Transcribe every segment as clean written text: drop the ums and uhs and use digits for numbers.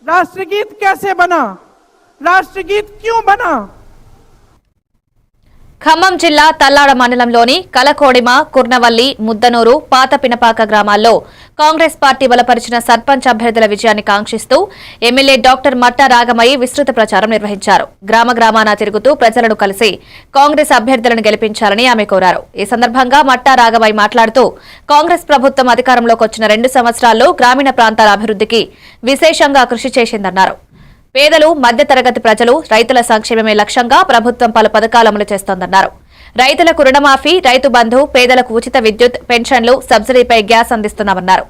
राष्ट्रगीत कैसे बना, राष्ट्रगीत क्यों बना। ఖమ్మం జిల్లా తల్లాడ మండలంలోని కలకోడిమ, కుర్నవల్లి, ముద్దనూరు, పాత పినపాక గ్రామాల్లో కాంగ్రెస్ పార్టీ బలపరిచిన సర్పంచ్ అభ్యర్థుల విజయాన్ని కాంక్షిస్తూ ఎమ్మెల్యే డాక్టర్ మట్టా రాగమయ్యి విస్తృత ప్రచారం నిర్వహించారు. గ్రామ గ్రామాన తిరుగుతూ ప్రజలను కలిసి కాంగ్రెస్ అభ్యర్థులను గెలిపించాలని ఆమె కోరారు. ఈ సందర్భంగా మట్టా రాగమయ్యి మాట్లాడుతూ కాంగ్రెస్ ప్రభుత్వం అధికారంలోకి వచ్చిన 2 సంవత్సరాల్లో గ్రామీణ ప్రాంతాల అభివృద్ధికి విశేషంగా కృషి చేసిందన్నారు. పేదలు, మధ్యతరగతి ప్రజలు, రైతుల సంక్షేమమే లక్ష్యంగా ప్రభుత్వం పలు పథకాలు అమలు చేస్తోందన్నారు. రైతులకు రుణమాఫీ, రైతు బంధు, పేదలకు ఉచిత విద్యుత్, పెన్షన్లు, సబ్సిడీపై గ్యాస్ అందిస్తున్నామన్నారు.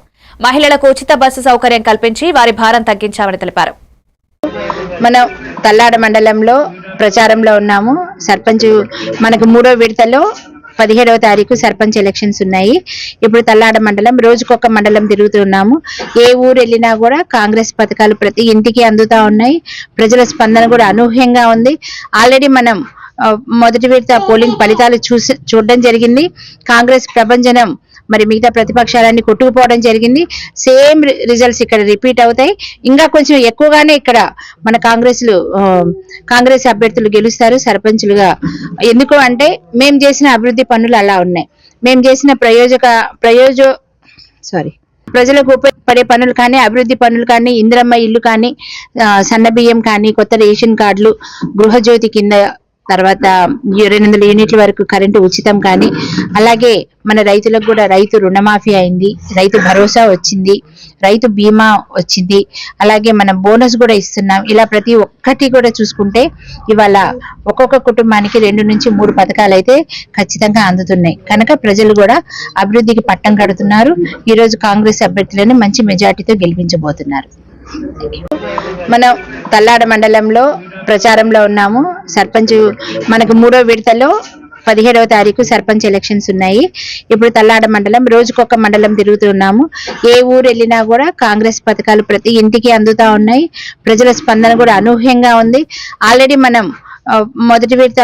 మహిళలకు ఉచిత బస్సు సౌకర్యం కల్పించి వారి భారం తగ్గించామని తెలిపారు. మనం తల్లాడ మండలంలో ప్రచారంలో ఉన్నాము. సర్పంచ్ మనకు 3వ విడతలో 17వ తారీఖు సర్పంచ్ ఎలక్షన్స్ ఉన్నాయి. ఇప్పుడు తల్లాడ మండలం రోజుకొక మండలం తిరుగుతున్నాము. ఏ ఊరు వెళ్ళినా కూడా కాంగ్రెస్ పథకాలు ప్రతి ఇంటికి అందుతా ఉన్నాయి. ప్రజల స్పందన కూడా అనూహ్యంగా ఉంది. ఆల్రెడీ మనం మొదటి విడత పోలింగ్ ఫలితాలు చూడడం జరిగింది. కాంగ్రెస్ ప్రభంజనం మరి మిగతా ప్రతిపక్షాలన్నీ కొట్టుకుపోవడం జరిగింది. సేమ్ రిజల్ట్స్ ఇక్కడ రిపీట్ అవుతాయి. ఇంకా కొంచెం ఎక్కువగానే ఇక్కడ మన కాంగ్రెస్ అభ్యర్థులు గెలుస్తారు సర్పంచులుగా. ఎందుకు అంటే మేము చేసిన అభివృద్ధి పనులు అలా ఉన్నాయి. మేము చేసిన ప్రజలకు ఉపయోగపడే పనులు కానీ, అభివృద్ధి పనులు కానీ, ఇందిరమ్మ ఇల్లు కానీ, సన్నబియ్యం కానీ, కొత్త రేషన్ కార్డులు, గృహజ్యోతి కింద, తర్వాత 200 యూనిట్ల వరకు కరెంటు ఉచితం కానీ, అలాగే మన రైతులకు కూడా రైతు రుణమాఫీ అయింది, రైతు భరోసా వచ్చింది, రైతు బీమా వచ్చింది, అలాగే మనం బోనస్ కూడా ఇస్తున్నాం. ఇలా ప్రతి ఒక్కటి కూడా చూసుకుంటే ఇవాళ ఒక్కొక్క కుటుంబానికి 2 నుంచి 3 పథకాలు అయితే ఖచ్చితంగా అందుతున్నాయి. కనుక ప్రజలు కూడా అభివృద్ధికి పట్టం కడుతున్నారు. ఈరోజు కాంగ్రెస్ అభ్యర్థులను మంచి మెజార్టీతో గెలిపించబోతున్నారు. మనం తల్లాడ మండలంలో ప్రచారంలో ఉన్నాము. సర్పంచ్ మనకు 3వ విడతలో 17వ తారీఖు సర్పంచ్ ఎలక్షన్స్ ఉన్నాయి. ఇప్పుడు తల్లాడ మండలం రోజుకొక మండలం తిరుగుతున్నాము. ఏ ఊరు వెళ్ళినా కూడా కాంగ్రెస్ పథకాలు ప్రతి ఇంటికి అందుతా ఉన్నాయి. ప్రజల స్పందన కూడా అనూహ్యంగా ఉంది. ఆల్రెడీ మనం మొదటి విడత